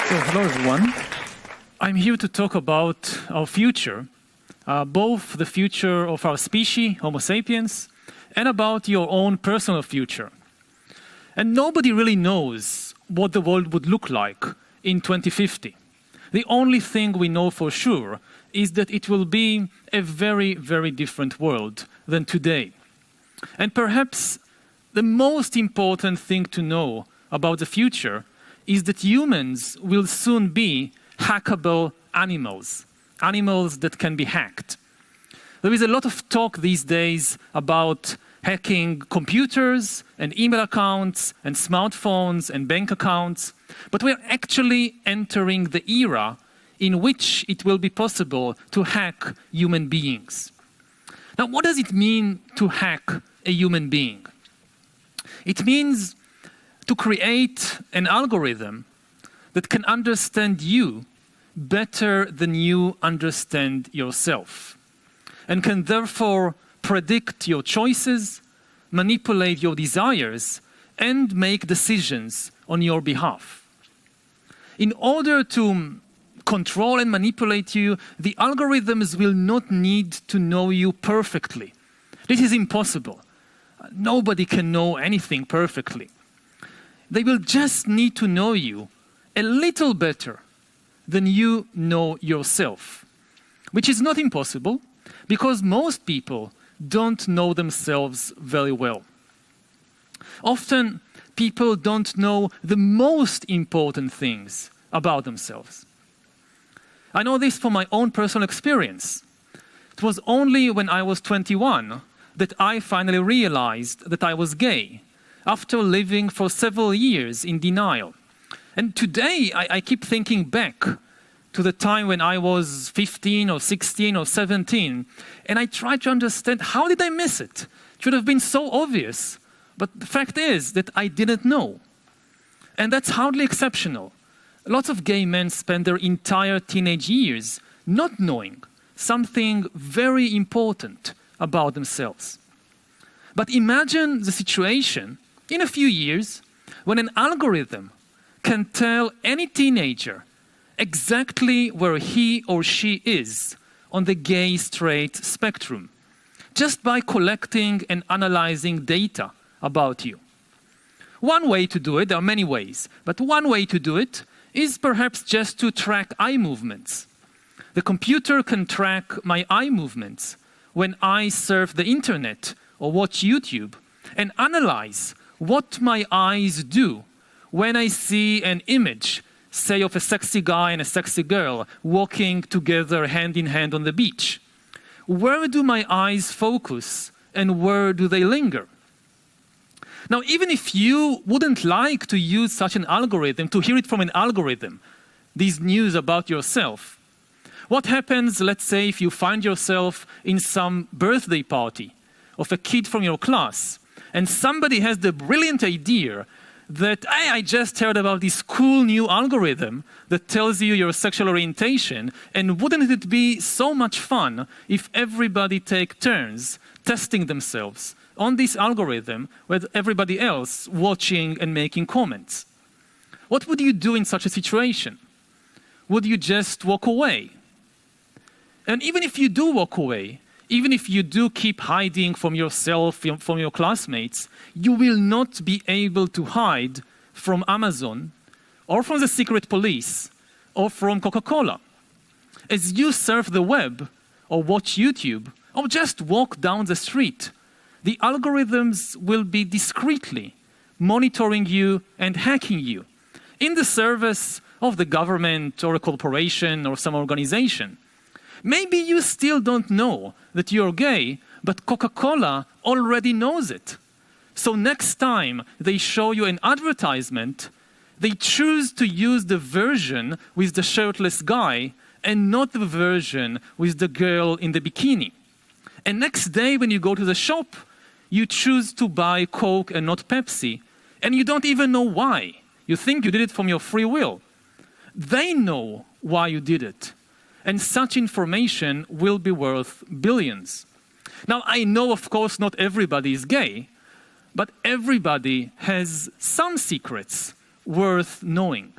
So, hello everyone. I'm here to talk about our future, both the future of our species, Homo sapiens, and about your own personal future. And nobody really knows what the world would look like in 2050. The only thing we know for sure is that it will be a very, very different world than today. And perhaps the most important thing to know about the future is that humans will soon be hackable animals, animals that can be hacked. There is a lot of talk these days about hacking computers and email accounts and smartphones and bank accounts, but we're actually entering the era in which it will be possible to hack human beings. Now, what does it mean to hack a human being? It means to create an algorithm that can understand you better than you understand yourself, and can therefore predict your choices, manipulate your desires, and make decisions on your behalf. In order to control and manipulate you, the algorithms will not need to know you perfectly. This is impossible. Nobody can know anything perfectly. They will just need to know you a little better than you know yourself, which is not impossible because most people don't know themselves very well. Often, people don't know the most important things about themselves. I know this from my own personal experience. It was only when I was 21 that I finally realized that I was gay, after living for several years in denial. And today, I keep thinking back to the time when I was 15 or 16 or 17, and I try to understand, how did I miss it? It should have been so obvious. But the fact is that I didn't know. And that's hardly exceptional. Lots of gay men spend their entire teenage years not knowing something very important about themselves. But imagine the situation in a few years when an algorithm can tell any teenager exactly where he or she is on the gay-straight spectrum, just by collecting and analyzing data about you. One way to do it, there are many ways, but one way to do it is perhaps just to track eye movements. The computer can track my eye movements when I surf the internet or watch YouTube, and analyze what my eyes do when I see an image, say of a sexy guy and a sexy girl walking together hand in hand on the beach. Where do my eyes focus and where do they linger? Now, even if you wouldn't like to use such an algorithm, to hear it from an algorithm, these news about yourself, what happens, let's say, if you find yourself in some birthday party of a kid from your class, and somebody has the brilliant idea that, hey, I just heard about this cool new algorithm that tells you your sexual orientation, and wouldn't it be so much fun if everybody take turns testing themselves on this algorithm with everybody else watching and making comments? What would you do in such a situation? Would you just walk away? And even if you do walk away, even if you do keep hiding from yourself, from your classmates, you will not be able to hide from Amazon, or from the secret police, or from Coca-Cola. As you surf the web, or watch YouTube, or just walk down the street, the algorithms will be discreetly monitoring you and hacking you in the service of the government, or a corporation, or some organization. Maybe you still don't know that you're gay, but Coca-Cola already knows it. So next time they show you an advertisement, they choose to use the version with the shirtless guy and not the version with the girl in the bikini. And next day when you go to the shop, you choose to buy Coke and not Pepsi, and you don't even know why. You think you did it from your free will. They know why you did it. And such information will be worth billions. Now, I know, of course, not everybody is gay, but everybody has some secrets worth knowing.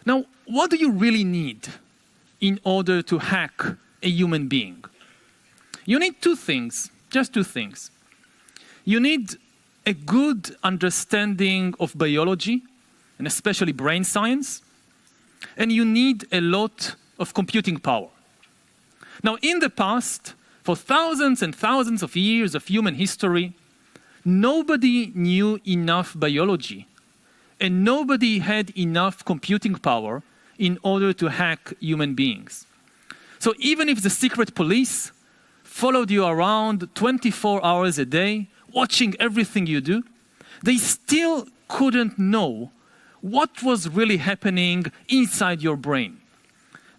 Now, what do you really need in order to hack a human being? You need two things, just two things. You need a good understanding of biology, and especially brain science, and you need a lot of computing power. Now, in the past, for thousands and thousands of years of human history, nobody knew enough biology, and nobody had enough computing power in order to hack human beings. So even if the secret police followed you around 24 hours a day, watching everything you do, they still couldn't know what was really happening inside your brain.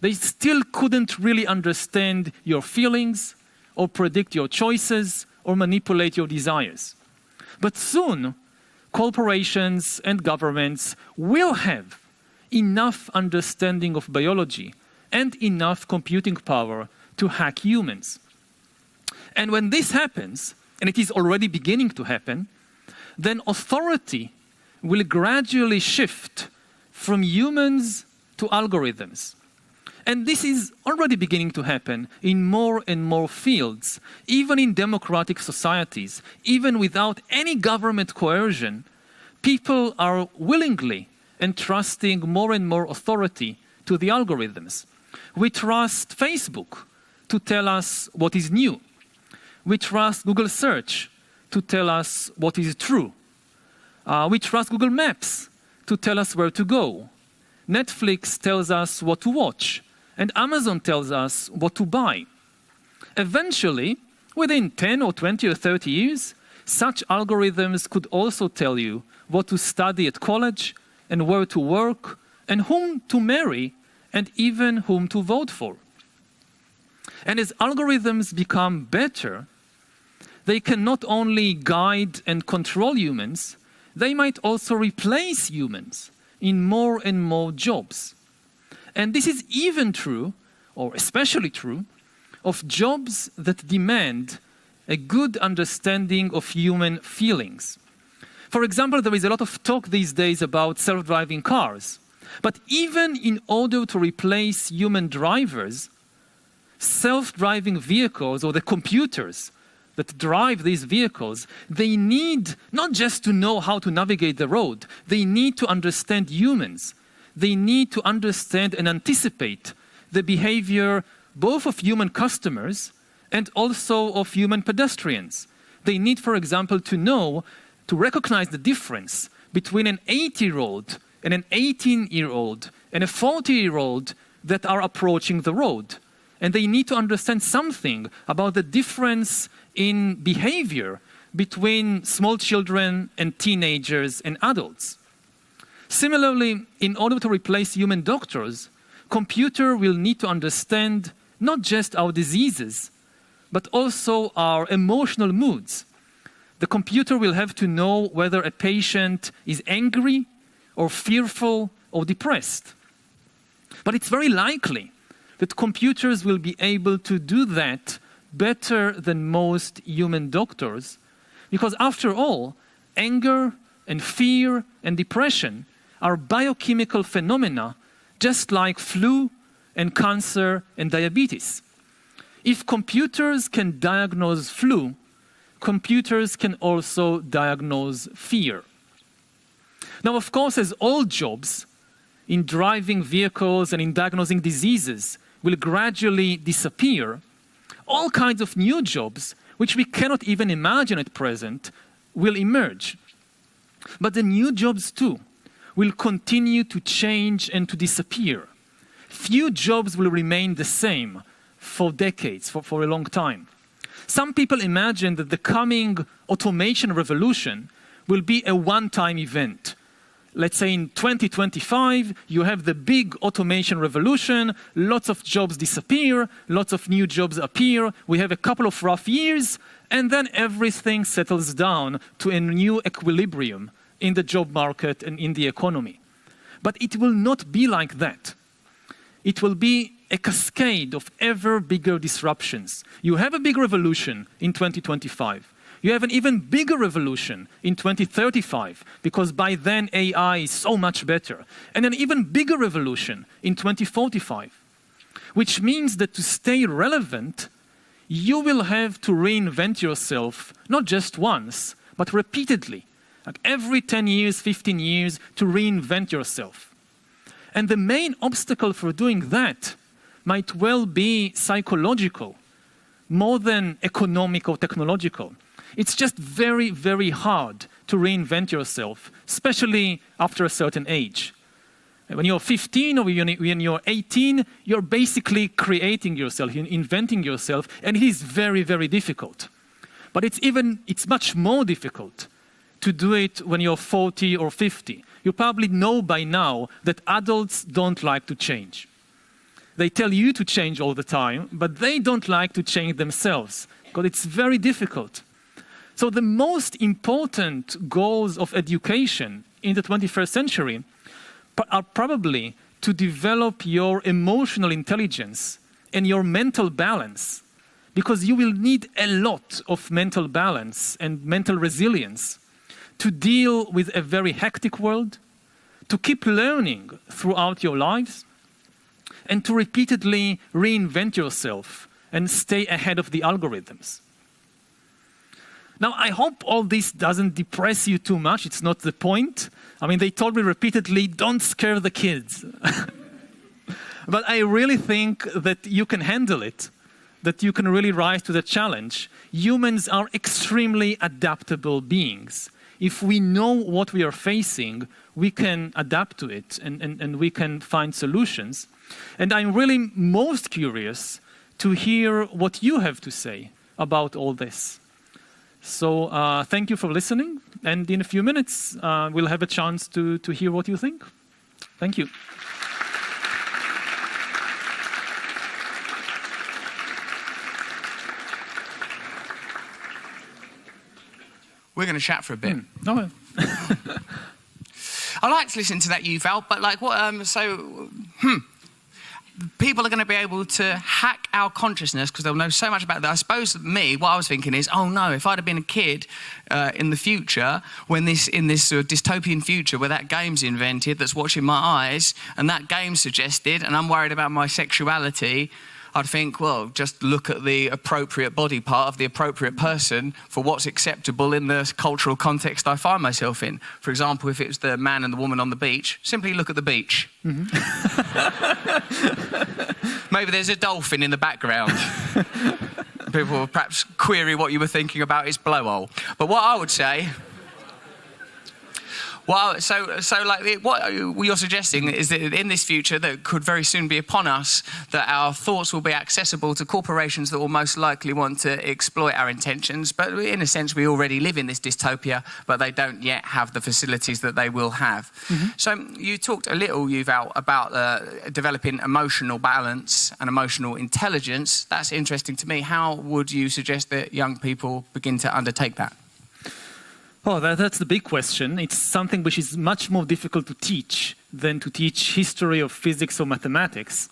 They still couldn't really understand your feelings, or predict your choices, or manipulate your desires. But soon, corporations and governments will have enough understanding of biology and enough computing power to hack humans. And when this happens, and it is already beginning to happen, then authority will gradually shift from humans to algorithms. And this is already beginning to happen in more and more fields, even in democratic societies. Even without any government coercion, people are willingly entrusting more and more authority to the algorithms. We trust Facebook to tell us what is new. We trust Google Search to tell us what is true. We trust Google Maps to tell us where to go. Netflix tells us what to watch, and Amazon tells us what to buy. Eventually, within 10 or 20 or 30 years, such algorithms could also tell you what to study at college, and where to work, and whom to marry, and even whom to vote for. And as algorithms become better, they can not only guide and control humans, they might also replace humans in more and more jobs. And this is even true, or especially true, of jobs that demand a good understanding of human feelings. For example, there is a lot of talk these days about self-driving cars. But even in order to replace human drivers, self-driving vehicles, or the computers that drive these vehicles, they need not just to know how to navigate the road, they need to understand humans. They need to understand and anticipate the behavior both of human customers and also of human pedestrians. They need, for example, to recognize the difference between an 80-year-old and an 18-year-old and a 40-year-old that are approaching the road. And they need to understand something about the difference in behavior between small children and teenagers and adults. Similarly, in order to replace human doctors, computer will need to understand not just our diseases, but also our emotional moods. The computer will have to know whether a patient is angry or fearful or depressed. But it's very likely that computers will be able to do that better than most human doctors, because after all, anger and fear and depression are biochemical phenomena just like flu and cancer and diabetes. If computers can diagnose flu, computers can also diagnose fear. Now, of course, as all jobs in driving vehicles and in diagnosing diseases will gradually disappear, all kinds of new jobs, which we cannot even imagine at present, will emerge. But the new jobs, too, will continue to change and to disappear. Few jobs will remain the same for decades, for a long time. Some people imagine that the coming automation revolution will be a one-time event. Let's say in 2025, you have the big automation revolution, lots of jobs disappear, lots of new jobs appear, we have a couple of rough years, and then everything settles down to a new equilibrium in the job market and in the economy. But it will not be like that. It will be a cascade of ever bigger disruptions. You have a big revolution in 2025. You have an even bigger revolution in 2035, because by then AI is so much better. And an even bigger revolution in 2045, which means that to stay relevant, you will have to reinvent yourself, not just once, but repeatedly, like every 10 years, 15 years, to reinvent yourself. And the main obstacle for doing that might well be psychological, more than economic or technological. It's just very, very hard to reinvent yourself, especially after a certain age. When you're 15 or when you're 18, you're basically creating yourself, you're inventing yourself, and it is very, very difficult. But it's much more difficult to do it when you're 40 or 50. You probably know by now that adults don't like to change. They tell you to change all the time, but they don't like to change themselves, because it's very difficult. So the most important goals of education in the 21st century are probably to develop your emotional intelligence and your mental balance, because you will need a lot of mental balance and mental resilience to deal with a very hectic world, to keep learning throughout your lives, and to repeatedly reinvent yourself and stay ahead of the algorithms. Now, I hope all this doesn't depress you too much. It's not the point. I mean, they told me repeatedly, don't scare the kids. But I really think that you can handle it, that you can really rise to the challenge. Humans are extremely adaptable beings. If we know what we are facing, we can adapt to it and we can find solutions. And I'm really most curious to hear what you have to say about all this. So thank you for listening, and in a few minutes we'll have a chance to hear what you think. Thank you. We're going to chat for a bit. Okay. I like to listen to that, Yuval, but like what? People are going to be able to hack our consciousness because they'll know so much about that. I suppose what I was thinking is, oh no, if I'd have been a kid in the future, in this sort of dystopian future where that game's invented that's watching my eyes, and that game's suggested, and I'm worried about my sexuality, I'd think, well, just look at the appropriate body part of the appropriate person for what's acceptable in the cultural context I find myself in. For example, if it was the man and the woman on the beach, simply look at the beach. Mm-hmm. Maybe there's a dolphin in the background. People will perhaps query what you were thinking about his blowhole. But what I would say... Well, what you're suggesting is that in this future that could very soon be upon us, that our thoughts will be accessible to corporations that will most likely want to exploit our intentions. But in a sense, we already live in this dystopia, but they don't yet have the facilities that they will have. Mm-hmm. So you talked a little, Yuval, about developing emotional balance and emotional intelligence. That's interesting to me. How would you suggest that young people begin to undertake that? Oh, that's the big question. It's something which is much more difficult to teach than to teach history of physics or mathematics.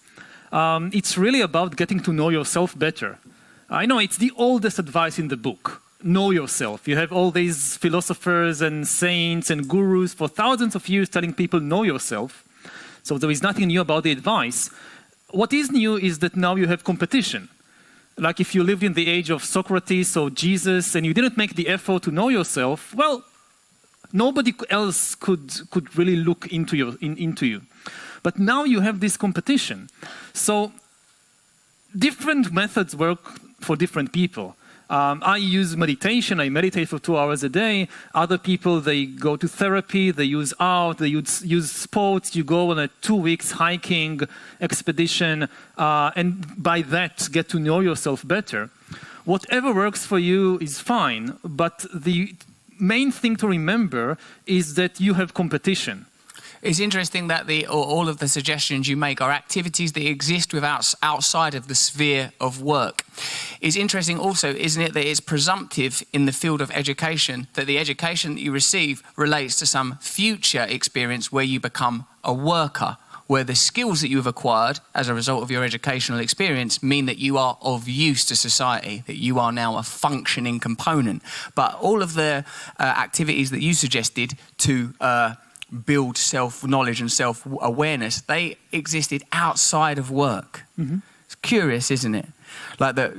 It's really about getting to know yourself better. I know it's the oldest advice in the book. Know yourself. You have all these philosophers and saints and gurus for thousands of years telling people, know yourself. So there is nothing new about the advice. What is new is that now you have competition. Like if you lived in the age of Socrates or Jesus and you didn't make the effort to know yourself, well, nobody else could really look into you. But now you have this competition. So different methods work for different people. I use meditation. I meditate for 2 hours a day. Other people, they go to therapy, they use art, they use sports. You go on a 2 weeks hiking expedition, and by that get to know yourself better. Whatever works for you is fine, but the main thing to remember is that you have competition. It's interesting that all of the suggestions you make are activities that exist outside of the sphere of work. It's interesting also, isn't it, that it's presumptive in the field of education that the education that you receive relates to some future experience where you become a worker where the skills that you have acquired as a result of your educational experience mean that you are of use to society, that you are now a functioning component. But all of the activities that you suggested to build self-knowledge and self-awareness, they existed outside of work. It's curious, isn't it?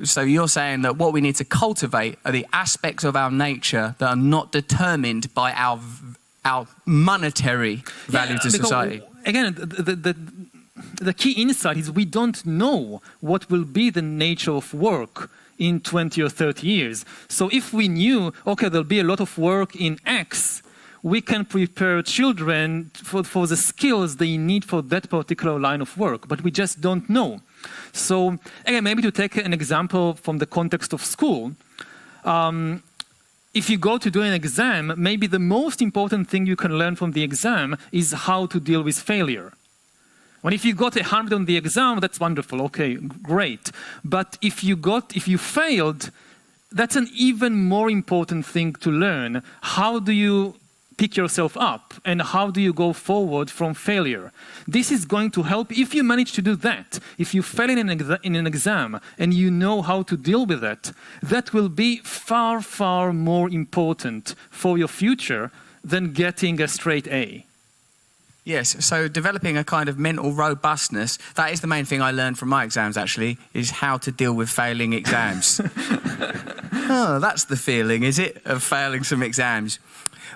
So you're saying that what we need to cultivate are the aspects of our nature that are not determined by our monetary value to society. Again, the key insight is we don't know what will be the nature of work in 20 or 30 years. So if we knew, okay, there'll be a lot of work in X, we can prepare children for the skills they need for that particular line of work, but we just don't know. So again, maybe to take an example from the context of school, if you go to do an exam, maybe the most important thing you can learn from the exam is how to deal with failure. When if you got 100 on the exam, that's wonderful, okay, great. But if you failed, that's an even more important thing to learn. How do you pick yourself up and how do you go forward from failure? This is going to help if you manage to do that. If you fail in an exam and you know how to deal with that, that will be far, far more important for your future than getting a straight A. Yes, so developing a kind of mental robustness, that is the main thing I learned from my exams actually, is how to deal with failing exams. Oh, that's the feeling, is it, of failing some exams?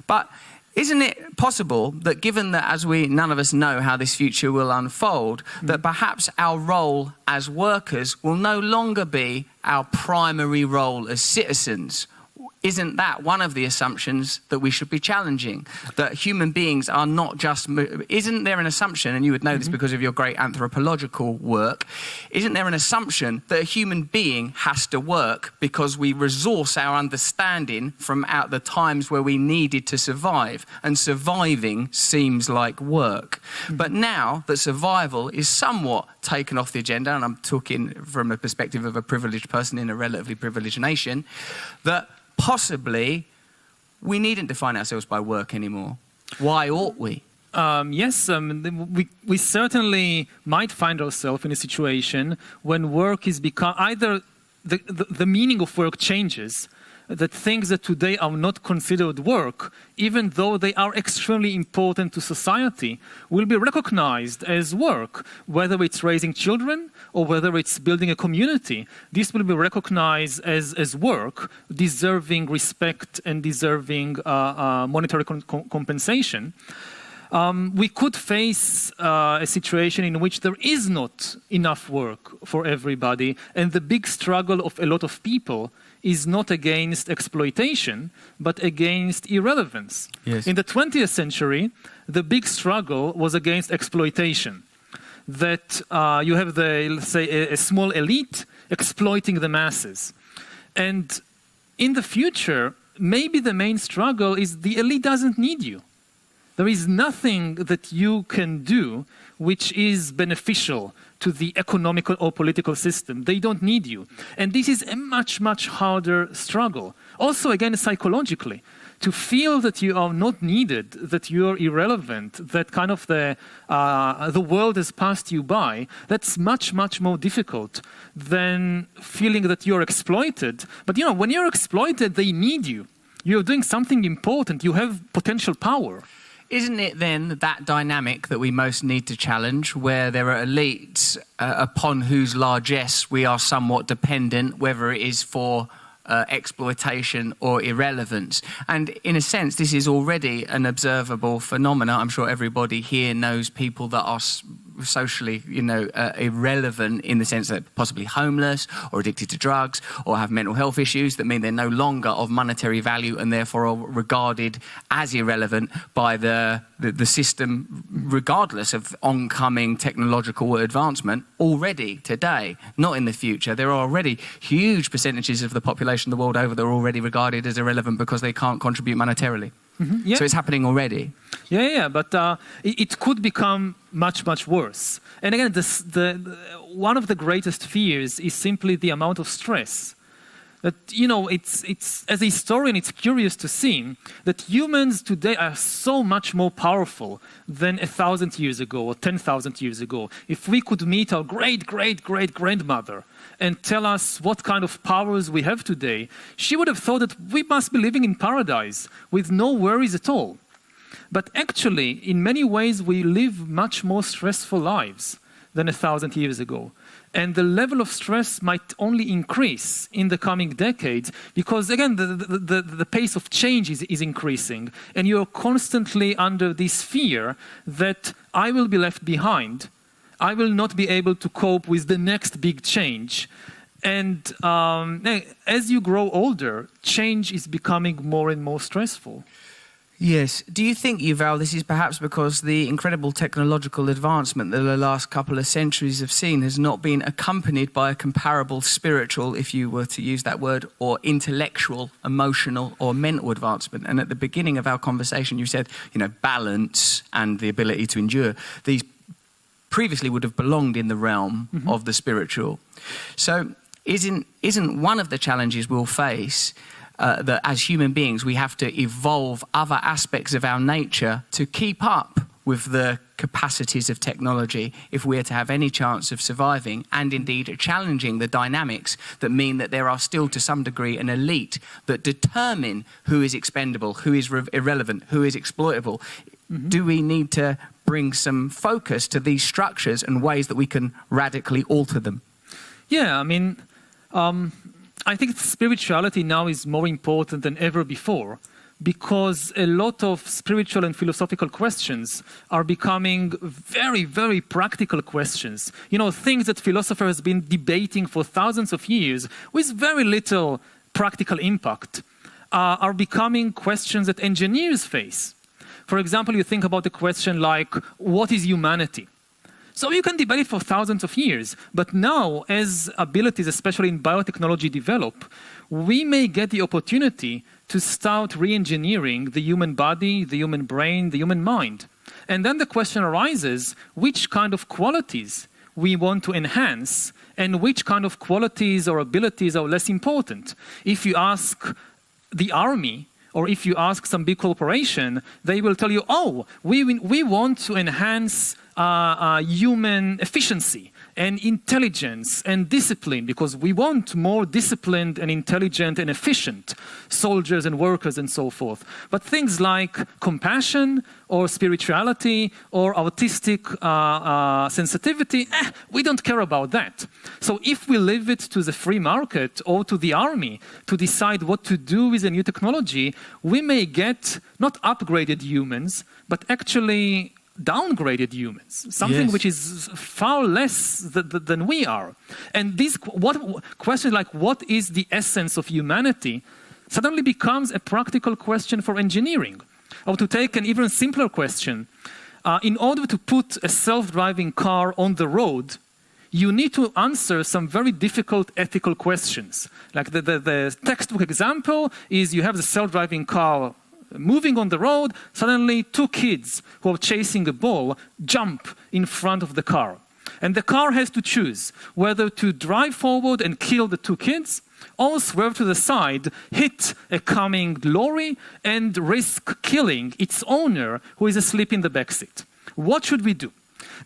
But isn't it possible that given that none of us know how this future will unfold, that perhaps our role as workers will no longer be our primary role as citizens? Isn't that one of the assumptions that we should be challenging? That human beings are not just... Isn't there an assumption, and you would know this because of your great anthropological work, isn't there an assumption that a human being has to work because we resource our understanding from out the times where we needed to survive, and surviving seems like work. But now that survival is somewhat taken off the agenda, and I'm talking from a perspective of a privileged person in a relatively privileged nation, that possibly we needn't define ourselves by work anymore. Why ought we? Yes, we certainly might find ourselves in a situation when work is become either the meaning of work changes, that things that today are not considered work, even though they are extremely important to society, will be recognized as work, whether it's raising children or whether it's building a community. This will be recognized as work, deserving respect and deserving monetary compensation. We could face a situation in which there is not enough work for everybody, and the big struggle of a lot of people is not against exploitation, but against irrelevance. Yes. In the 20th century, the big struggle was against exploitation. That you have let's say, a small elite exploiting the masses. And in the future, maybe the main struggle is the elite doesn't need you. There is nothing that you can do which is beneficial to the economical or political system. They don't need you. And this is a much, much harder struggle. Also, again, psychologically, to feel that you are not needed, that you are irrelevant, that kind of the world has passed you by, that's much, much more difficult than feeling that you're exploited. But when you're exploited, they need you. You're doing something important. You have potential power. Isn't it then that dynamic that we most need to challenge, where there are elites upon whose largesse we are somewhat dependent, whether it is for exploitation or irrelevance? And in a sense, this is already an observable phenomenon. I'm sure everybody here knows people that are socially, irrelevant in the sense that possibly homeless or addicted to drugs or have mental health issues that mean they're no longer of monetary value and therefore are regarded as irrelevant by the system, regardless of oncoming technological advancement already today, not in the future. There are already huge percentages of the population the world over that are already regarded as irrelevant because they can't contribute monetarily. Mm-hmm. Yeah. So it's happening already. Yeah, but it could become much, much worse. And again, one of the greatest fears is simply the amount of stress That, it's as a historian, it's curious to see that humans today are so much more powerful than 1,000 years ago or 10,000 years ago. If we could meet our great-great-great-grandmother and tell us what kind of powers we have today, she would have thought that we must be living in paradise with no worries at all. But actually, in many ways, we live much more stressful lives than 1,000 years ago. And the level of stress might only increase in the coming decades because, again, the pace of change is increasing. And you're constantly under this fear that I will be left behind. I will not be able to cope with the next big change. And as you grow older, change is becoming more and more stressful. Yes. Do you think, Yuval, this is perhaps because the incredible technological advancement that the last couple of centuries have seen has not been accompanied by a comparable spiritual, if you were to use that word, or intellectual, emotional, or mental advancement? And at the beginning of our conversation, you said, balance and the ability to endure. These previously would have belonged in the realm of the spiritual. So isn't one of the challenges we'll face that as human beings we have to evolve other aspects of our nature to keep up with the capacities of technology if we're to have any chance of surviving, and indeed challenging the dynamics that mean that there are still to some degree an elite that determine who is expendable, who is irrelevant, who is exploitable. Do we need to bring some focus to these structures and ways that we can radically alter them? Yeah, I think spirituality now is more important than ever before because a lot of spiritual and philosophical questions are becoming very, very practical questions. Things that philosophers have been debating for thousands of years with very little practical impact are becoming questions that engineers face. For example, you think about a question like, what is humanity? So you can debate it for thousands of years, but now as abilities, especially in biotechnology, develop, we may get the opportunity to start re-engineering the human body, the human brain, the human mind. And then the question arises, which kind of qualities we want to enhance and which kind of qualities or abilities are less important. If you ask the army, or if you ask some big corporation, they will tell you, we want to enhance human efficiency and intelligence and discipline because we want more disciplined and intelligent and efficient soldiers and workers and so forth. But things like compassion or spirituality or autistic sensitivity, we don't care about that. So if we leave it to the free market or to the army to decide what to do with a new technology, we may get not upgraded humans, but actually downgraded humans, something which is far less than we are. And questions like what is the essence of humanity suddenly becomes a practical question for engineering. Or to take an even simpler question, in order to put a self-driving car on the road, you need to answer some very difficult ethical questions. Like the textbook example is you have the self-driving car moving on the road, suddenly two kids who are chasing a ball jump in front of the car. And the car has to choose whether to drive forward and kill the two kids or swerve to the side, hit a coming lorry, and risk killing its owner who is asleep in the backseat. What should we do?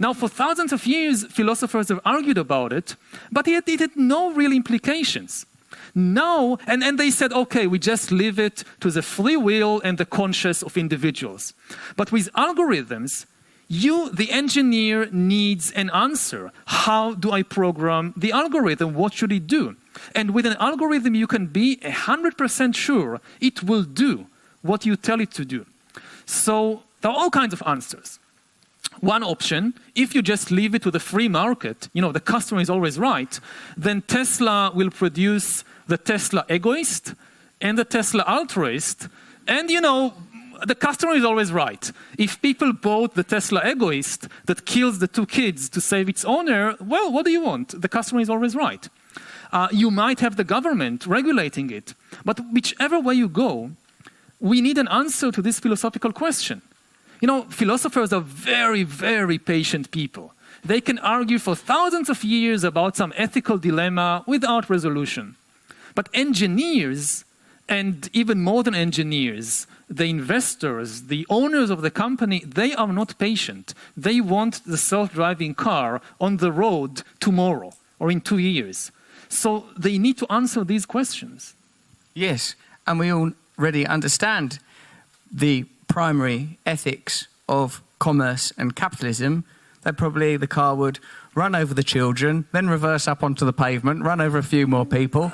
Now, for thousands of years, philosophers have argued about it, but it had no real implications. Now, and they said, okay, we just leave it to the free will and the conscience of individuals. But with algorithms, the engineer needs an answer. How do I program the algorithm? What should it do? And with an algorithm, you can be 100% sure it will do what you tell it to do. So there are all kinds of answers. One option, if you just leave it to the free market, the customer is always right, then Tesla will produce the Tesla egoist and the Tesla altruist, and the customer is always right. If people bought the Tesla egoist that kills the two kids to save its owner, well, what do you want? The customer is always right. You might have the government regulating it, but whichever way you go, we need an answer to this philosophical question. Philosophers are very, very patient people. They can argue for thousands of years about some ethical dilemma without resolution. But engineers, and even more than engineers, the investors, the owners of the company, they are not patient. They want the self-driving car on the road tomorrow or in 2 years. So they need to answer these questions. Yes, and we already understand the primary ethics of commerce and capitalism. That probably the car would run over the children, then reverse up onto the pavement, run over a few more people,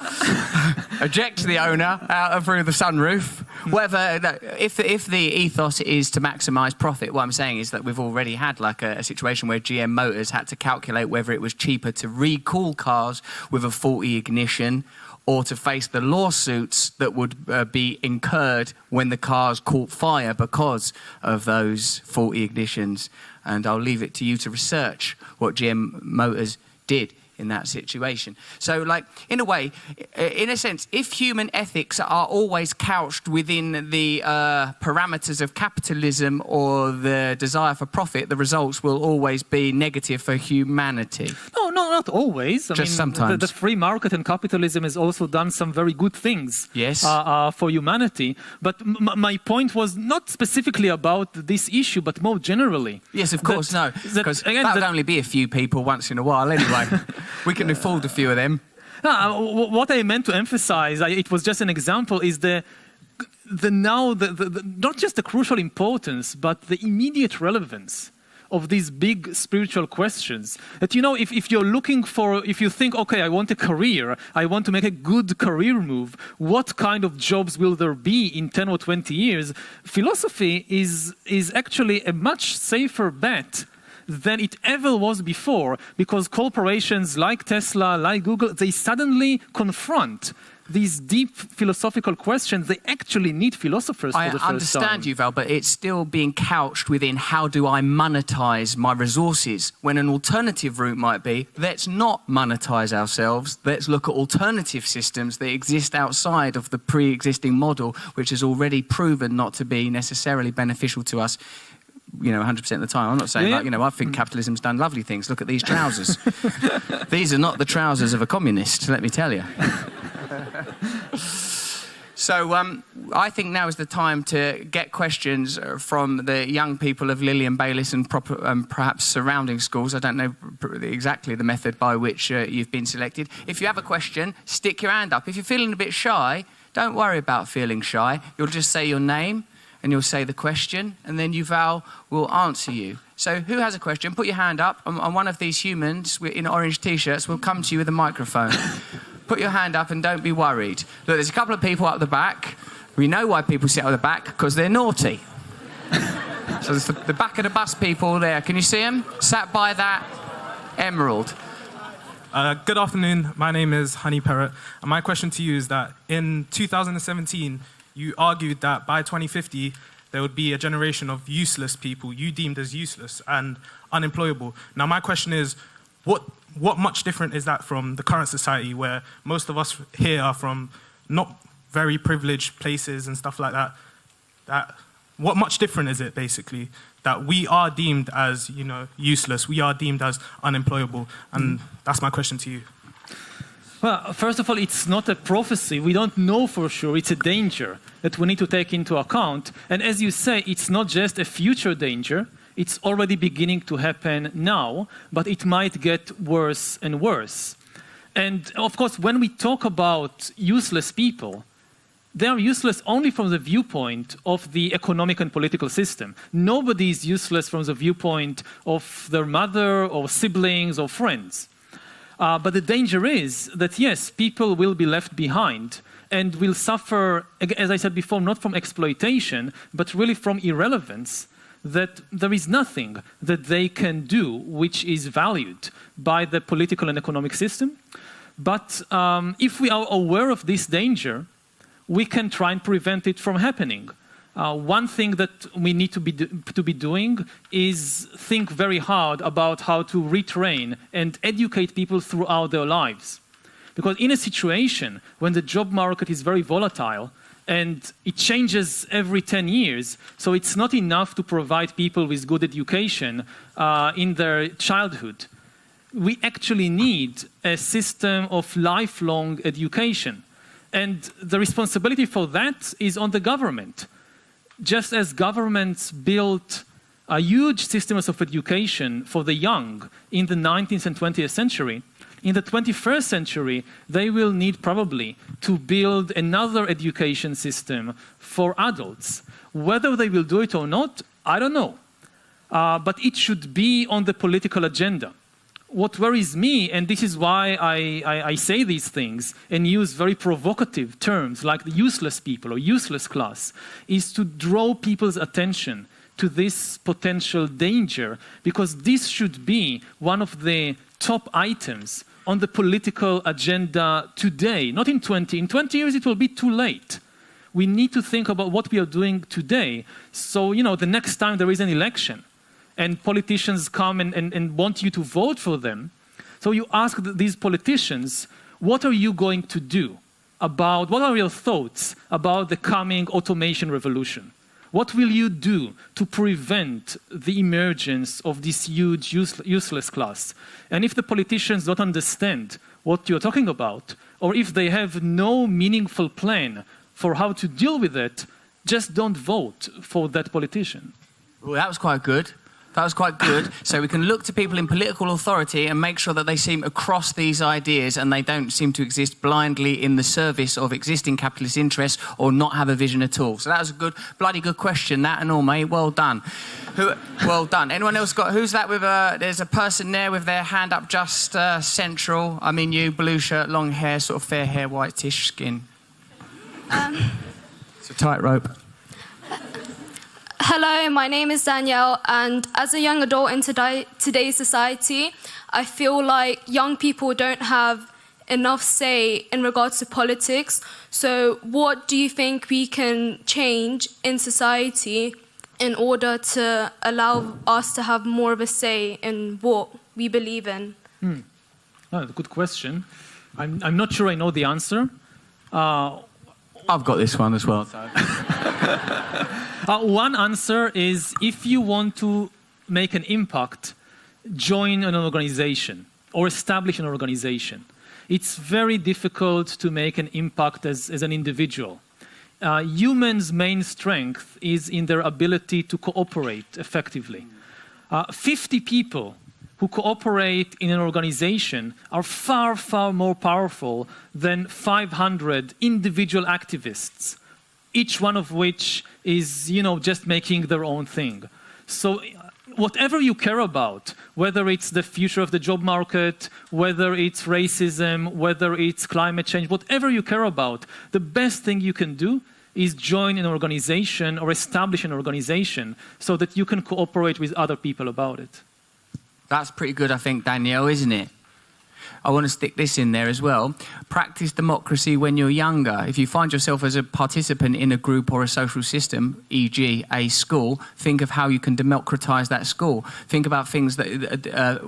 eject the owner out through the sunroof. Whether if the ethos is to maximise profit, what I'm saying is that we've already had like a situation where GM Motors had to calculate whether it was cheaper to recall cars with a faulty ignition or to face the lawsuits that would be incurred when the cars caught fire because of those faulty ignitions. And I'll leave it to you to research what GM Motors did in that situation. So, like, in a way, in a sense, if human ethics are always couched within the parameters of capitalism or the desire for profit, the results will always be negative for humanity. No, not always. Just sometimes. The free market and capitalism has also done some very good things. Yes. For humanity. But my point was not specifically about this issue, but more generally. Yes, of course, because that would only be a few people once in a while anyway. We can afford a few of them. What I meant to emphasize, it was just an example, is the not just the crucial importance, but the immediate relevance of these big spiritual questions. That, you know, if you're looking for, if you think, okay, I want a career, I want to make a good career move, what kind of jobs will there be in 10 or 20 years? Philosophy is actually a much safer bet than it ever was before, because corporations like Tesla, like Google, they suddenly confront these deep philosophical questions. They actually need philosophers for the first time. I understand, Yuval, but it's still being couched within how do I monetize my resources, when an alternative route might be, let's not monetize ourselves, let's look at alternative systems that exist outside of the pre-existing model, which has already proven not to be necessarily beneficial to us, you know, 100% of the time. I'm not saying, like, you know, I think capitalism's done lovely things. Look at these trousers. These are not the trousers of a communist, let me tell you. So I think now is the time to get questions from the young people of Lillian Baylis and perhaps surrounding schools. I don't know exactly the method by which you've been selected. If you have a question, stick your hand up. If you're feeling a bit shy, don't worry about feeling shy. You'll just say your name and you'll say the question, and then Yuval will answer you. So who has a question? Put your hand up, and one of these humans in orange T-shirts will come to you with a microphone. Put your hand up and don't be worried. Look, there's a couple of people up the back. We know why people sit at the back, because they're naughty. So there's the back of the bus people there. Can you see them? Sat by that emerald. Good afternoon. My name is Honey Parrot, and my question to you is that in 2017, you argued that by 2050, there would be a generation of useless people, you deemed as useless and unemployable. Now, my question is, what much different is that from the current society, where most of us here are from not very privileged places and stuff like that? What much different is it, basically, that we are deemed as, you know, useless, we are deemed as unemployable? And that's my question to you. Well, first of all, it's not a prophecy. We don't know for sure. It's a danger that we need to take into account. And as you say, it's not just a future danger. It's already beginning to happen now, but it might get worse and worse. And of course, when we talk about useless people, they are useless only from the viewpoint of the economic and political system. Nobody is useless from the viewpoint of their mother or siblings or friends. But the danger is that, yes, people will be left behind and will suffer, as I said before, not from exploitation, but really from irrelevance, that there is nothing that they can do which is valued by the political and economic system. But if we are aware of this danger, we can try and prevent it from happening. One thing that we need to be doing is think very hard about how to retrain and educate people throughout their lives. Because in a situation when the job market is very volatile and it changes every 10 years, so it's not enough to provide people with good education in their childhood. We actually need a system of lifelong education. And the responsibility for that is on the government. Just as governments built a huge systems of education for the young in the 19th and 20th century, in the 21st century, they will need probably to build another education system for adults. Whether they will do it or not, I don't know. But it should be on the political agenda. What worries me, and this is why I say these things and use very provocative terms like the useless people or useless class, is to draw people's attention to this potential danger, because this should be one of the top items on the political agenda today, not in 20. In 20 years, it will be too late. We need to think about what we are doing today. So, the next time there is an election and politicians come and want you to vote for them, so you ask these politicians, what are you going to do about, what are your thoughts about the coming automation revolution? What will you do to prevent the emergence of this huge useless class? And if the politicians don't understand what you're talking about, or if they have no meaningful plan for how to deal with it, just don't vote for that politician. Well, that was quite good. That was quite good. So we can look to people in political authority and make sure that they seem across these ideas and they don't seem to exist blindly in the service of existing capitalist interests or not have a vision at all. So that was a good, bloody good question, that and all, mate. Well done. Well done. Anyone else got, who's that with there's a person there with their hand up just central. I mean you, blue shirt, long hair, sort of fair hair, whitish skin. It's a tightrope. Hello, my name is Danielle, and as a young adult in today's society, I feel like young people don't have enough say in regards to politics. So what do you think we can change in society in order to allow us to have more of a say in what we believe in? Oh, good question. I'm not sure I know the answer. I've got this one as well. So. One answer is, if you want to make an impact, join an organization or establish an organization. It's very difficult to make an impact as an individual. Humans' main strength is in their ability to cooperate effectively. 50 people who cooperate in an organization are far, far more powerful than 500 individual activists, each one of which is, just making their own thing. So whatever you care about, whether it's the future of the job market, whether it's racism, whether it's climate change, whatever you care about, the best thing you can do is join an organization or establish an organization so that you can cooperate with other people about it. That's pretty good, I think, Danielle, isn't it? I want to stick this in there as well. Practice democracy when you're younger. If you find yourself as a participant in a group or a social system, e.g. a school, think of how you can democratize that school. Think about things that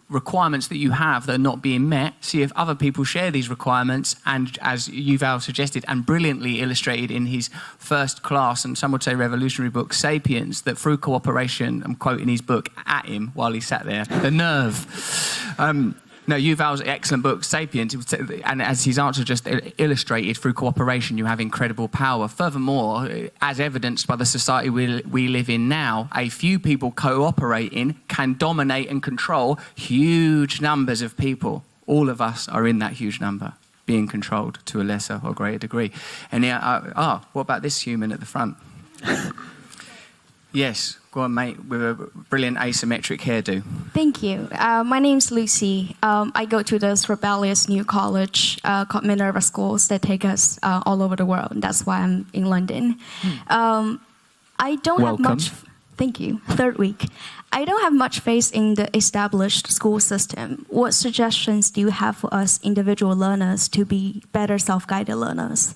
requirements that you have that are not being met. See if other people share these requirements, and as Yuval suggested and brilliantly illustrated in his first class, and some would say revolutionary book, Sapiens, that through cooperation, I'm quoting his book at him while he sat there, the nerve. No, Yuval's excellent book, Sapiens, and as his answer just illustrated, through cooperation you have incredible power. Furthermore, as evidenced by the society we live in now, a few people cooperating can dominate and control huge numbers of people. All of us are in that huge number, being controlled to a lesser or greater degree. And what about this human at the front? Yes, go on, mate, with a brilliant asymmetric hairdo. Thank you. My name's Lucy. I go to this rebellious new college called Minerva Schools that take us all over the world. That's why I'm in London. I don't Welcome. have much... Thank you. Third week. I don't have much faith in the established school system. What suggestions do you have for us individual learners to be better self-guided learners?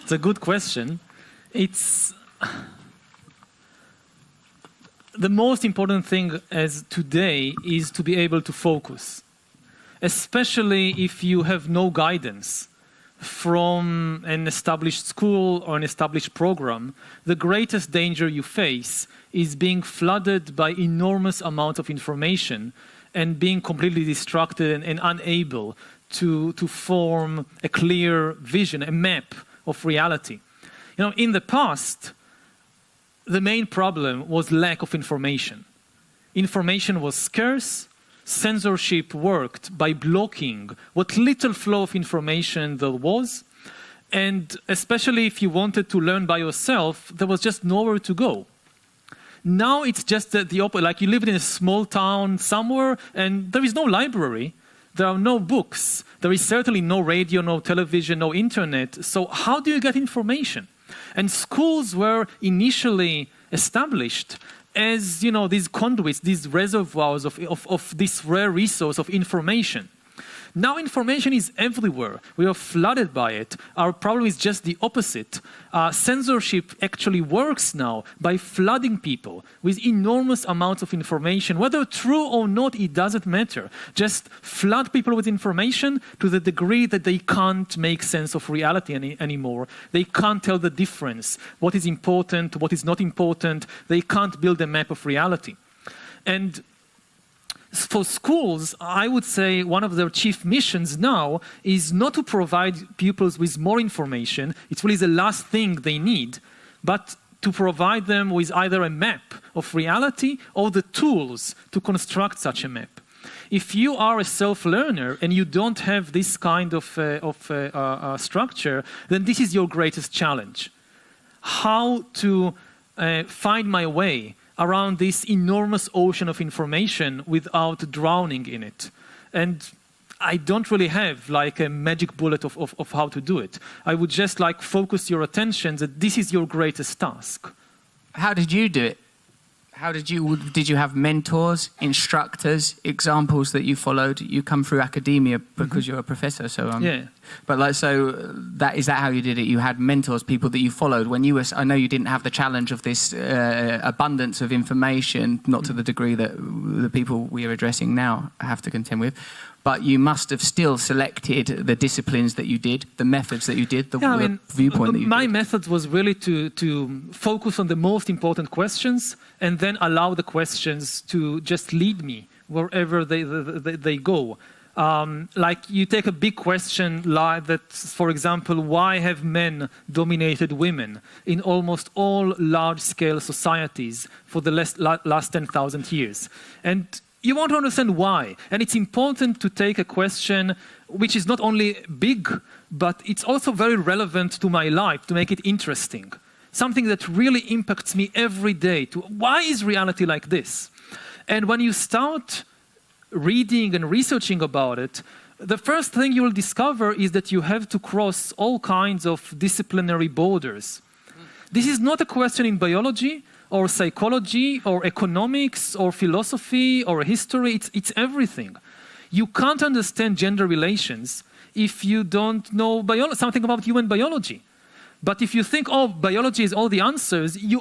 It's a good question. It's the most important thing as today is to be able to focus, especially if you have no guidance from an established school or an established program, the greatest danger you face is being flooded by enormous amounts of information and being completely distracted and unable to form a clear vision, a map of reality. You know, in the past, the main problem was lack of information. Information was scarce. Censorship worked by blocking what little flow of information there was. And especially if you wanted to learn by yourself, there was just nowhere to go. Now it's just the opposite. Like you live in a small town somewhere and there is no library. There are no books. There is certainly no radio, no television, no internet. So how do you get information? And schools were initially established as, you know, these conduits, these reservoirs of this rare resource of information. Now information is everywhere. We are flooded by it. Our problem is just the opposite. Censorship actually works now by flooding people with enormous amounts of information. Whether true or not, it doesn't matter. Just flood people with information to the degree that they can't make sense of reality anymore. They can't tell the difference, what is important, what is not important. They can't build a map of reality. And for schools, I would say one of their chief missions now is not to provide pupils with more information. It's really the last thing they need, but to provide them with either a map of reality or the tools to construct such a map. If you are a self-learner and you don't have this kind of structure, then this is your greatest challenge. How to find my way around this enormous ocean of information without drowning in it. And I don't really have like a magic bullet of how to do it. I would just like focus your attention that this is your greatest task. How did you do it? How did you have mentors, instructors, examples that you followed? You come through academia because you're a professor, so yeah. But like, so is that how you did it? You had mentors, people that you followed when you were. I know you didn't have the challenge of this abundance of information, not to the degree that the people we are addressing now have to contend with. But you must have still selected the disciplines that you did, the methods that you did, the viewpoint that you did. My method was really to focus on the most important questions and then allow the questions to just lead me wherever they go. Like you take a big question like that, for example, why have men dominated women in almost all large-scale societies for the last 10,000 years? And you want to understand why. And it's important to take a question which is not only big, but it's also very relevant to my life, to make it interesting. Something that really impacts me every day. Why is reality like this? And when you start reading and researching about it, the first thing you will discover is that you have to cross all kinds of disciplinary borders. This is not a question in biology, or psychology, or economics, or philosophy, or history. It's everything. You can't understand gender relations if you don't know something about human biology. But if you think, oh, biology is all the answers, you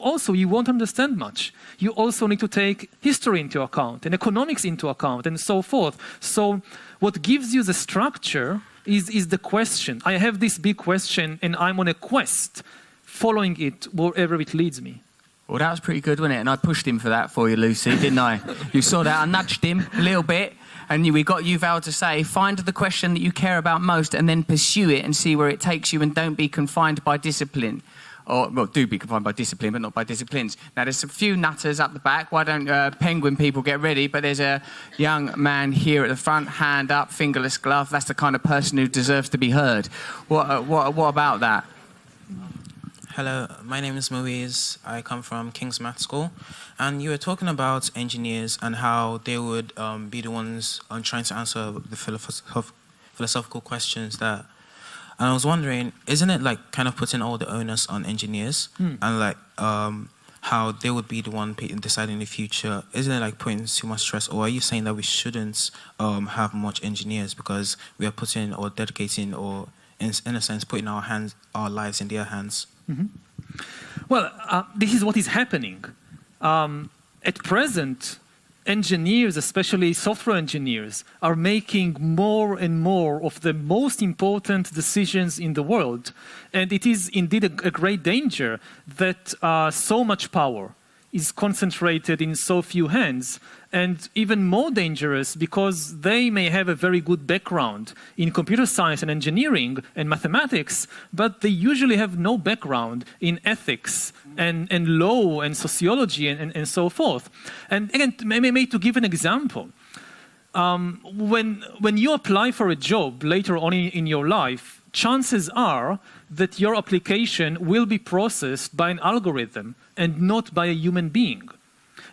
won't understand much. You also need to take history into account, and economics into account, and so forth. So what gives you the structure is the question. I have this big question, and I'm on a quest, following it wherever it leads me. Well, that was pretty good, wasn't it? And I pushed him for that for you, Lucy, didn't I? You saw that. I nudged him a little bit. And we got Yuval to say, find the question that you care about most and then pursue it and see where it takes you, and don't be confined by discipline. Or, well, do be confined by discipline, but not by disciplines. Now, there's a few nutters up the back. Why don't penguin people get ready? But there's a young man here at the front, hand up, fingerless glove. That's the kind of person who deserves to be heard. What about that? Hello, my name is Moise. I come from King's Math School. And you were talking about engineers and how they would be the ones trying to answer the philosophical questions that... And I was wondering, isn't it like kind of putting all the onus on engineers? And like how they would be the one deciding the future? Isn't it like putting too much stress? Or are you saying that we shouldn't have much engineers because we are putting or dedicating or in a sense putting our lives in their hands? Well, this is what is happening. At present, engineers, especially software engineers, are making more and more of the most important decisions in the world. And it is indeed a great danger that so much power is concentrated in so few hands, and even more dangerous because they may have a very good background in computer science and engineering and mathematics, but they usually have no background in ethics and law and sociology and so forth. And again, maybe to give an example, when you apply for a job later on in your life, chances are that your application will be processed by an algorithm and not by a human being.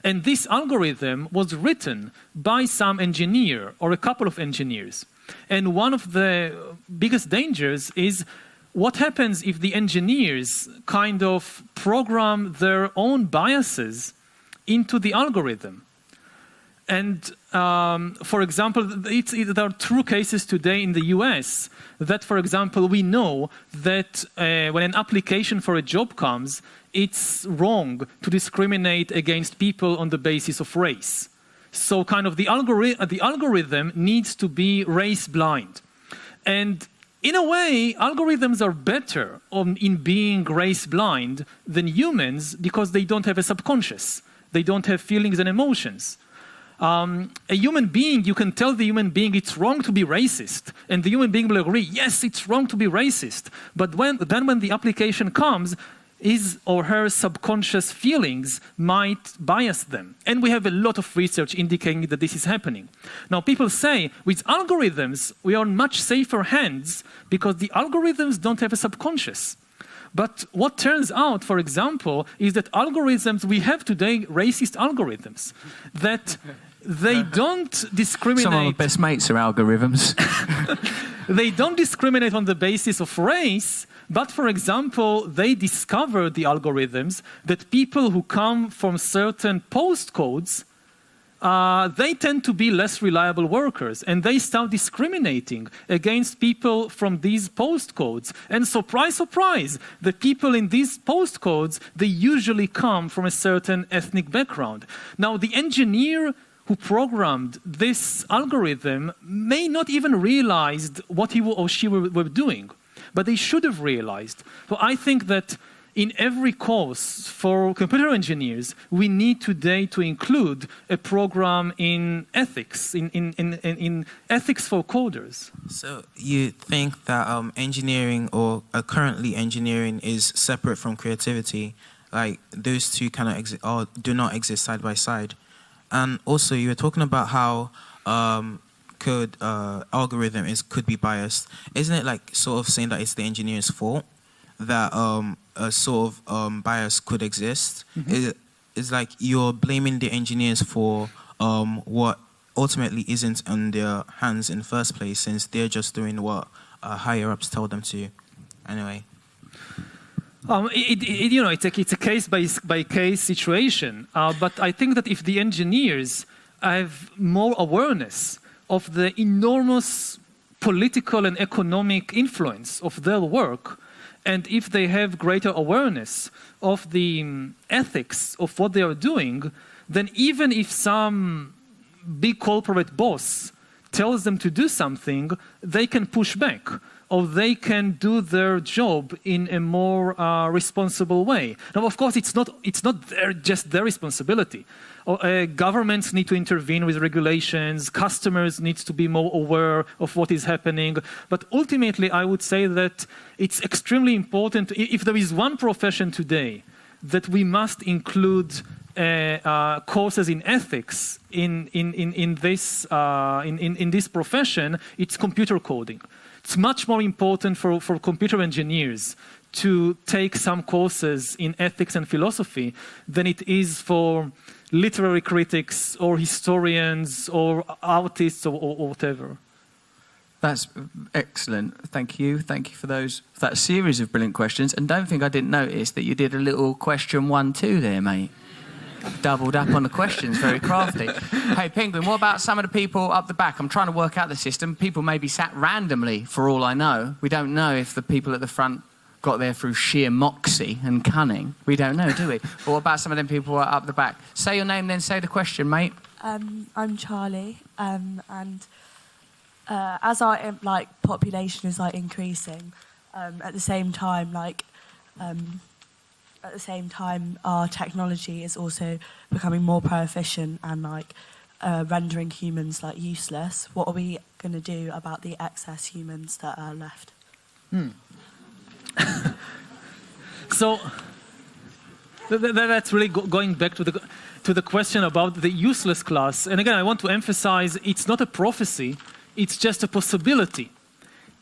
And this algorithm was written by some engineer or a couple of engineers. And one of the biggest dangers is what happens if the engineers kind of program their own biases into the algorithm. And for example, there are true cases today in the US that, for example, we know that when an application for a job comes, it's wrong to discriminate against people on the basis of race. So kind of the algorithm needs to be race blind. And in a way, algorithms are better in being race blind than humans because they don't have a subconscious. They don't have feelings and emotions. A human being, you can tell the human being it's wrong to be racist, and the human being will agree, yes, it's wrong to be racist. But when the application comes, his or her subconscious feelings might bias them. And we have a lot of research indicating that this is happening. Now, people say, with algorithms, we are in much safer hands because the algorithms don't have a subconscious. But what turns out, for example, is that algorithms, we have today racist algorithms, that they don't discriminate. Some of my best mates are algorithms. They don't discriminate on the basis of race, but for example, they discover, the algorithms, that people who come from certain postcodes, they tend to be less reliable workers, and they start discriminating against people from these postcodes. And surprise, surprise, the people in these postcodes, they usually come from a certain ethnic background. Now, the engineer who programmed this algorithm may not even realize what he or she were doing, but they should have realized. So I think that in every course for computer engineers, we need today to include a program in ethics, in ethics for coders. So you think that engineering or currently engineering is separate from creativity? Like those two kind of do not exist side by side? And also you were talking about how algorithm could be biased. Isn't it like sort of saying that it's the engineer's fault that a sort of bias could exist? Mm-hmm. It's like you're blaming the engineers for what ultimately isn't on their hands in the first place, since they're just doing what higher ups tell them to. Anyway. It's a case by case situation. But I think that if the engineers have more awareness of the enormous political and economic influence of their work, and if they have greater awareness of the ethics of what they are doing, then even if some big corporate boss tells them to do something, they can push back, or they can do their job in a more responsible way. Now, of course, it's not just their responsibility. Governments need to intervene with regulations, customers need to be more aware of what is happening, but ultimately I would say that it's extremely important. If there is one profession today that we must include courses in ethics in this profession, it's computer coding. It's much more important for computer engineers to take some courses in ethics and philosophy than it is for literary critics or historians or artists or whatever. That's excellent. Thank you. Thank you for that series of brilliant questions. And don't think I didn't notice that you did a little question 1-2 there, mate. Doubled up on the questions, very crafty. Hey, Penguin, what about some of the people up the back? I'm trying to work out the system. People may be sat randomly, for all I know. We don't know if the people at the front got there through sheer moxie and cunning. We don't know, do we? But what about some of them people up the back? Say your name, then say the question, mate. I'm Charlie, and as our population is increasing, at the same time our technology is also becoming more proficient and rendering humans useless. What are we going to do about the excess humans that are left? So that's really going back to the question about the useless class. And again, I want to emphasize it's not a prophecy, it's just a possibility.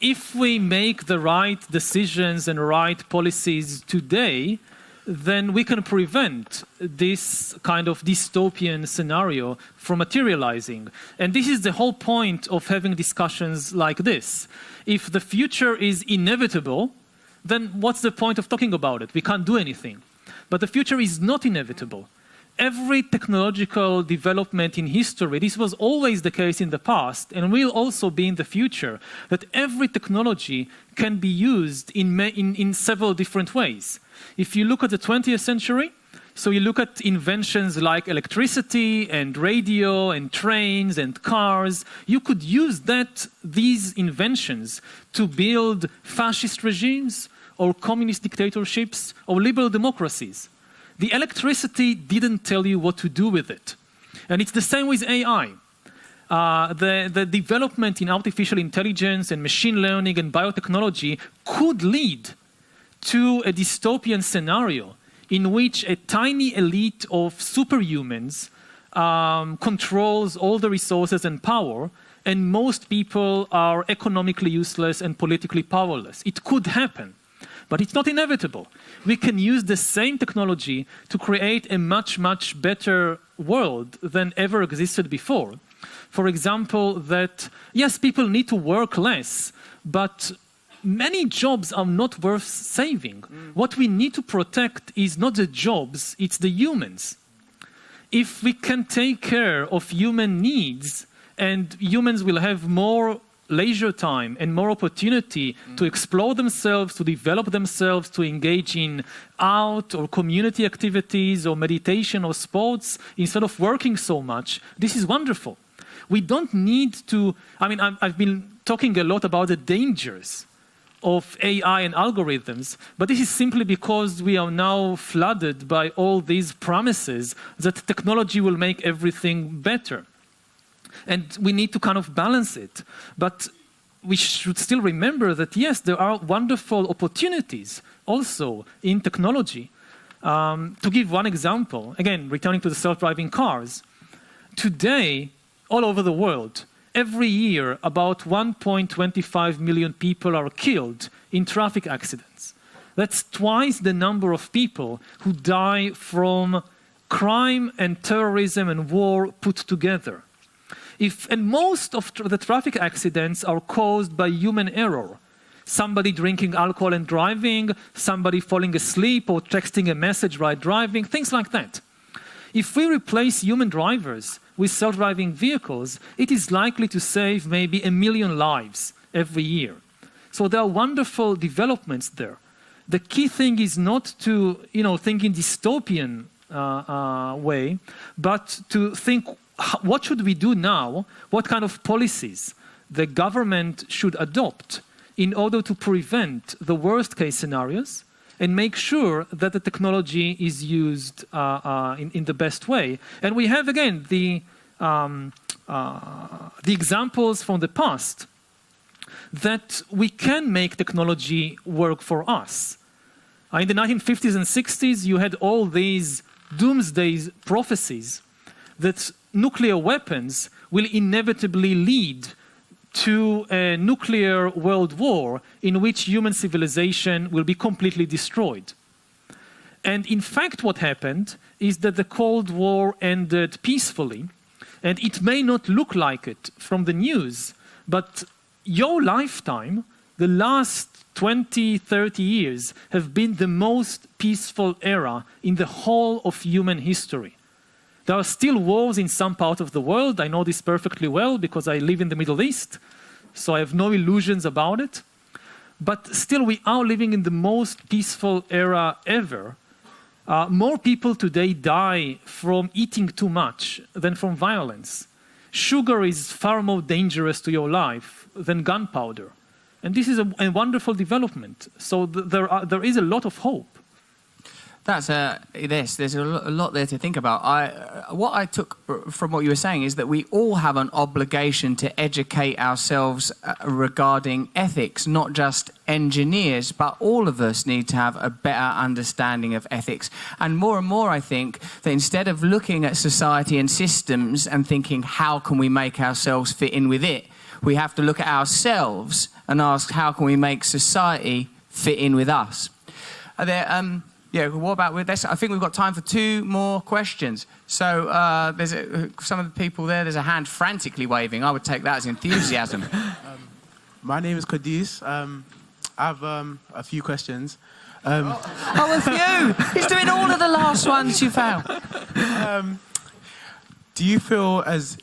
If we make the right decisions and right policies today, then we can prevent this kind of dystopian scenario from materializing. And this is the whole point of having discussions like this. If the future is inevitable, then what's the point of talking about it? We can't do anything. But the future is not inevitable. Every technological development in history, this was always the case in the past and will also be in the future, that every technology can be used in several different ways. If you look at the 20th century, so you look at inventions like electricity and radio and trains and cars, you could use these inventions to build fascist regimes or communist dictatorships or liberal democracies. The electricity didn't tell you what to do with it. And it's the same with AI. The development in artificial intelligence and machine learning and biotechnology could lead to a dystopian scenario in which a tiny elite of superhumans controls all the resources and power, and most people are economically useless and politically powerless. It could happen, but it's not inevitable. We can use the same technology to create a much, much better world than ever existed before. For example, that, yes, people need to work less, but many jobs are not worth saving. What we need to protect is not the jobs, it's the humans. If we can take care of human needs, and humans will have more leisure time and more opportunity to explore themselves, to develop themselves, to engage in art or community activities or meditation or sports instead of working so much, this is wonderful. We don't need to, I've been talking a lot about the dangers of AI and algorithms, but this is simply because we are now flooded by all these promises that technology will make everything better. And we need to kind of balance it. But we should still remember that, yes, there are wonderful opportunities also in technology. To give one example, again, returning to the self-driving cars. Today, all over the world, every year, about 1.25 million people are killed in traffic accidents. That's twice the number of people who die from crime and terrorism and war put together. And most of the traffic accidents are caused by human error. Somebody drinking alcohol and driving, somebody falling asleep or texting a message while driving, things like that. If we replace human drivers with self-driving vehicles, it is likely to save maybe 1 million lives every year. So there are wonderful developments there. The key thing is not to think in dystopian way, but to think, what should we do now? What kind of policies the government should adopt in order to prevent the worst case scenarios and make sure that the technology is used in the best way. And we have, again, the examples from the past that we can make technology work for us. In the 1950s and 60s, you had all these doomsday prophecies that nuclear weapons will inevitably lead to a nuclear world war in which human civilization will be completely destroyed. And in fact, what happened is that the Cold War ended peacefully, and it may not look like it from the news, but your lifetime, the last 20, 30 years, have been the most peaceful era in the whole of human history. There are still wars in some part of the world. I know this perfectly well because I live in the Middle East, so I have no illusions about it. But still, we are living in the most peaceful era ever. More people today die from eating too much than from violence. Sugar is far more dangerous to your life than gunpowder. And this is a wonderful development. So there is a lot of hope. There's a lot there to think about. What I took from what you were saying is that we all have an obligation to educate ourselves regarding ethics, not just engineers, but all of us need to have a better understanding of ethics. And more, I think that instead of looking at society and systems and thinking, how can we make ourselves fit in with it, we have to look at ourselves and ask, how can we make society fit in with us? Yeah, what about with this? I think we've got time for 2 more questions. So there's some of the people there, there's a hand frantically waving. I would take that as enthusiasm. My name is Qadis. I have a few questions. A few! He's doing all of the last ones you found. Do you feel, as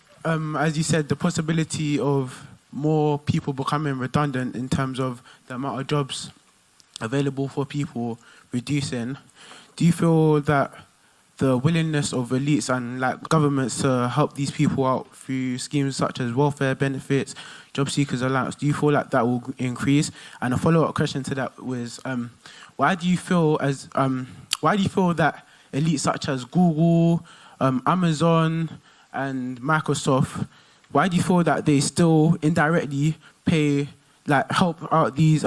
you said, the possibility of more people becoming redundant in terms of the amount of jobs available for people reducing, do you feel that the willingness of elites and governments to help these people out through schemes such as welfare benefits, job seekers allowance, do you feel like that will increase? And a follow-up question to that was, why do you feel that elites such as Google, Amazon, and Microsoft, why do you feel that they still indirectly help out these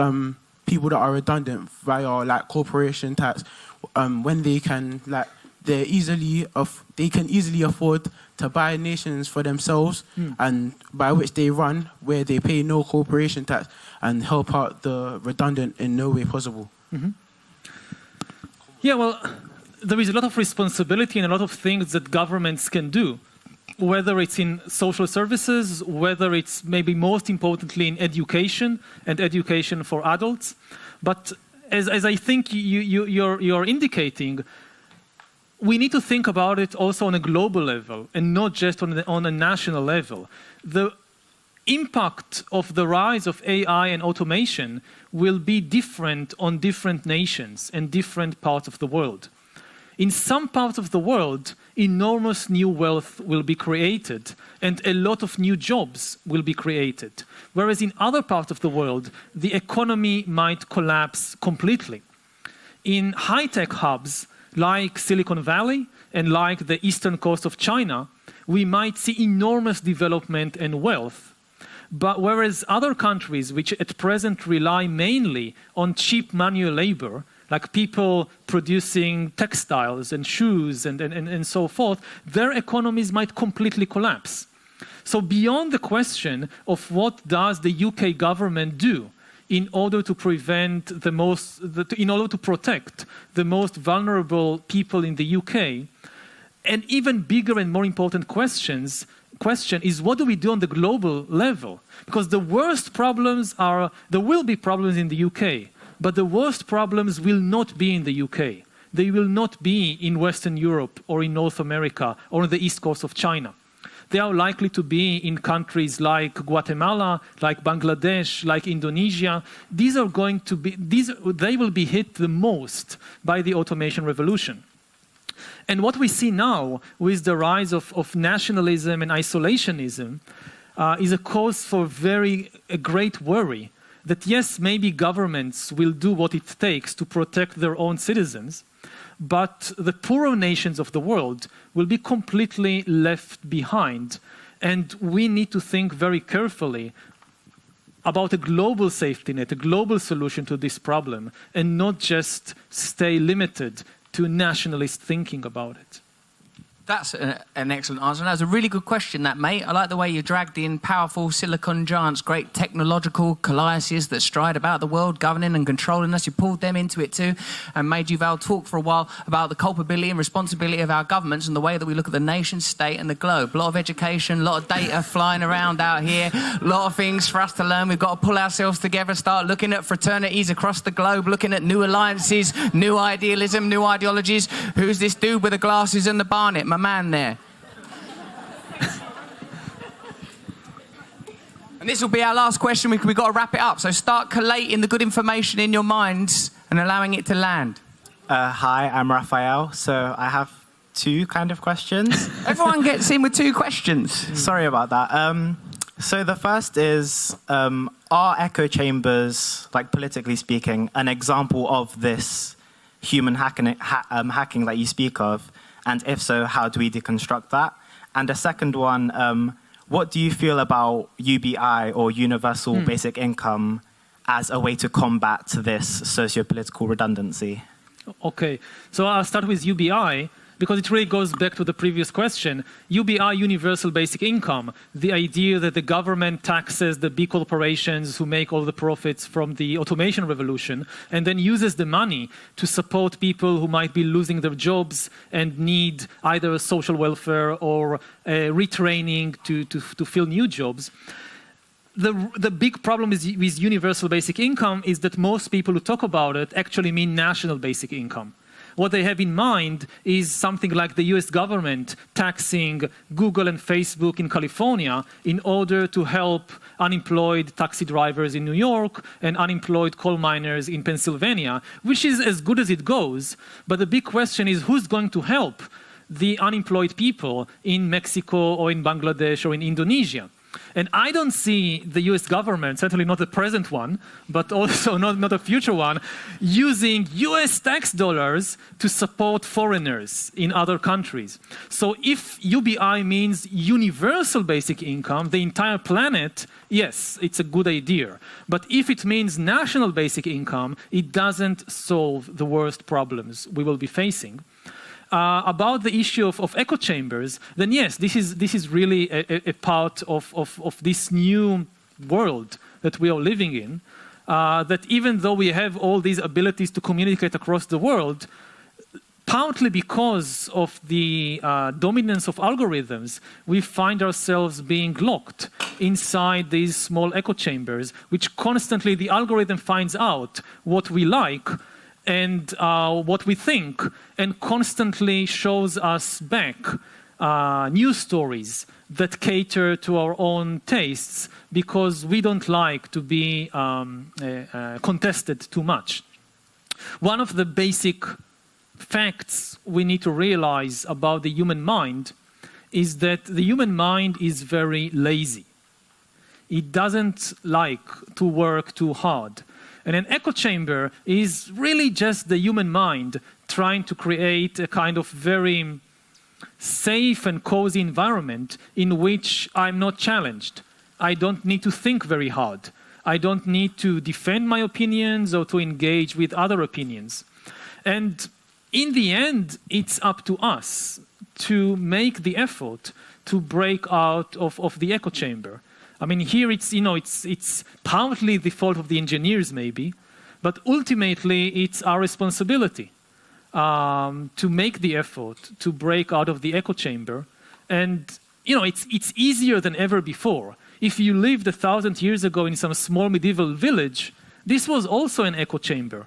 people that are redundant via corporation tax, when they can easily afford to buy nations for themselves, and by which they run, where they pay no corporation tax and help out the redundant in no way possible? Mm-hmm. Yeah, well, there is a lot of responsibility and a lot of things that governments can do, whether it's in social services, whether it's maybe most importantly in education and education for adults. But as I think you're indicating, we need to think about it also on a global level and not just on a national level. The impact of the rise of AI and automation will be different on different nations and different parts of the world. In some parts of the world, enormous new wealth will be created and a lot of new jobs will be created. Whereas in other parts of the world, the economy might collapse completely. In high-tech hubs like Silicon Valley and like the eastern coast of China, we might see enormous development and wealth. But whereas other countries which at present rely mainly on cheap manual labor, like people producing textiles and shoes and so forth, their economies might completely collapse. So beyond the question of what does the UK government do in order to protect the most vulnerable people in the UK, an even bigger and more important question is, what do we do on the global level? Because the worst problems there will be problems in the UK, but the worst problems will not be in the UK. They will not be in Western Europe or in North America or on the east coast of China. They are likely to be in countries like Guatemala, like Bangladesh, like Indonesia. They will be hit the most by the automation revolution. And what we see now with the rise of nationalism and isolationism is a cause for a great worry. That yes, maybe governments will do what it takes to protect their own citizens, but the poorer nations of the world will be completely left behind. And we need to think very carefully about a global safety net, a global solution to this problem, and not just stay limited to nationalist thinking about it. That's an excellent answer. And that was a really good question, that, mate. I like the way you dragged in powerful silicon giants, great technological colossuses that stride about the world, governing and controlling us. You pulled them into it too, and made Yuval talk for a while about the culpability and responsibility of our governments and the way that we look at the nation state and the globe. A lot of education, a lot of data flying around out here, a lot of things for us to learn. We've got to pull ourselves together, start looking at fraternities across the globe, looking at new alliances, new idealism, new ideologies. Who's this dude with the glasses and the barnet? My man there. And this will be our last question. We've got to wrap it up. So start collating the good information in your minds and allowing it to land. Hi, I'm Raphael. So I have two kind of questions. Everyone gets in with two questions. Sorry about that. So the first is, are echo chambers, like politically speaking, an example of this human hacking that you speak of? And if so, how do we deconstruct that? And the second one, what do you feel about UBI, or universal basic income, as a way to combat this socio-political redundancy? Okay, so I'll start with UBI, because it really goes back to the previous question. UBI, universal basic income, the idea that the government taxes the big corporations who make all the profits from the automation revolution, and then uses the money to support people who might be losing their jobs and need either social welfare or retraining to fill new jobs. The big problem with universal basic income is that most people who talk about it actually mean national basic income. What they have in mind is something like the US government taxing Google and Facebook in California in order to help unemployed taxi drivers in New York and unemployed coal miners in Pennsylvania, which is as good as it goes. But the big question is, who's going to help the unemployed people in Mexico or in Bangladesh or in Indonesia? And I don't see the US government, certainly not the present one, but also not a future one, using US tax dollars to support foreigners in other countries. So if UBI means universal basic income, the entire planet, yes, it's a good idea. But if it means national basic income, it doesn't solve the worst problems we will be facing. About the issue of echo chambers, then yes, this is really a part of this new world that we are living in, that even though we have all these abilities to communicate across the world, partly because of the dominance of algorithms, we find ourselves being locked inside these small echo chambers, which constantly the algorithm finds out what we like and what we think, and constantly shows us back news stories that cater to our own tastes, because we don't like to be contested too much. One of the basic facts we need to realize about the human mind is that the human mind is very lazy. It doesn't like to work too hard. And an echo chamber is really just the human mind trying to create a kind of very safe and cozy environment in which I'm not challenged. I don't need to think very hard. I don't need to defend my opinions or to engage with other opinions. And in the end, it's up to us to make the effort to break out of the echo chamber. I mean, here it's partly the fault of the engineers maybe, but ultimately it's our responsibility to make the effort to break out of the echo chamber. And it's easier than ever before. If you lived 1,000 years ago in some small medieval village, this was also an echo chamber.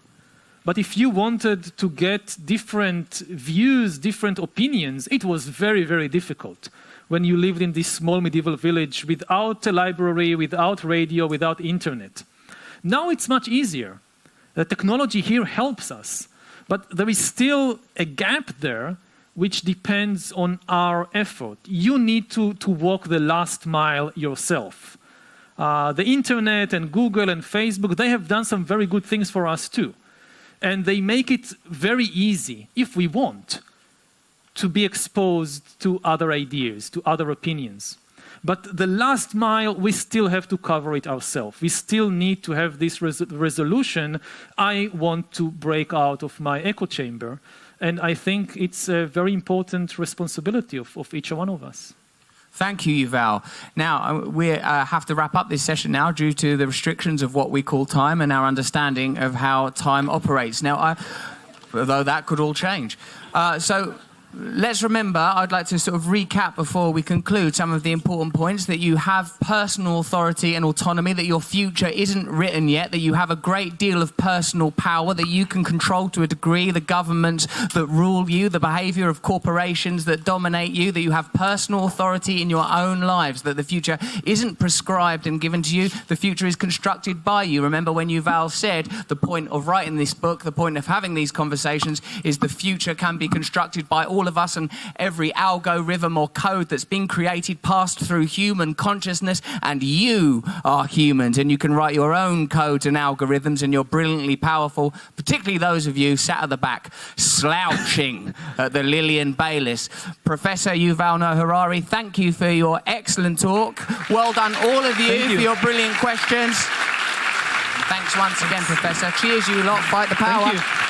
But if you wanted to get different views, different opinions, it was very, very difficult when you lived in this small medieval village without a library, without radio, without internet. Now it's much easier. The technology here helps us, but there is still a gap there which depends on our effort. You need to walk the last mile yourself. The internet and Google and Facebook, they have done some very good things for us too. And they make it very easy, if we want, to be exposed to other ideas, to other opinions. But the last mile, we still have to cover it ourselves. We still need to have this resolution. I want to break out of my echo chamber. And I think it's a very important responsibility of each one of us. Thank you, Yuval. Now, we have to wrap up this session now due to the restrictions of what we call time and our understanding of how time operates. Now, although that could all change. So let's remember, I'd like to sort of recap before we conclude some of the important points, that you have personal authority and autonomy, that your future isn't written yet, that you have a great deal of personal power, that you can control to a degree the governments that rule you, the behaviour of corporations that dominate you, that you have personal authority in your own lives, that the future isn't prescribed and given to you, the future is constructed by you. Remember when Yuval said the point of writing this book, the point of having these conversations is the future can be constructed by all of us, and every algorithm or code that's been created passed through human consciousness, and you are humans, and you can write your own codes and algorithms, and you're brilliantly powerful, particularly those of you sat at the back slouching at the Lillian Baylis. Professor Yuval Noah Harari, thank you for your excellent talk. Well done all of you for your brilliant questions. Thanks once again, Professor. Cheers, you lot. Fight the power. Thank you.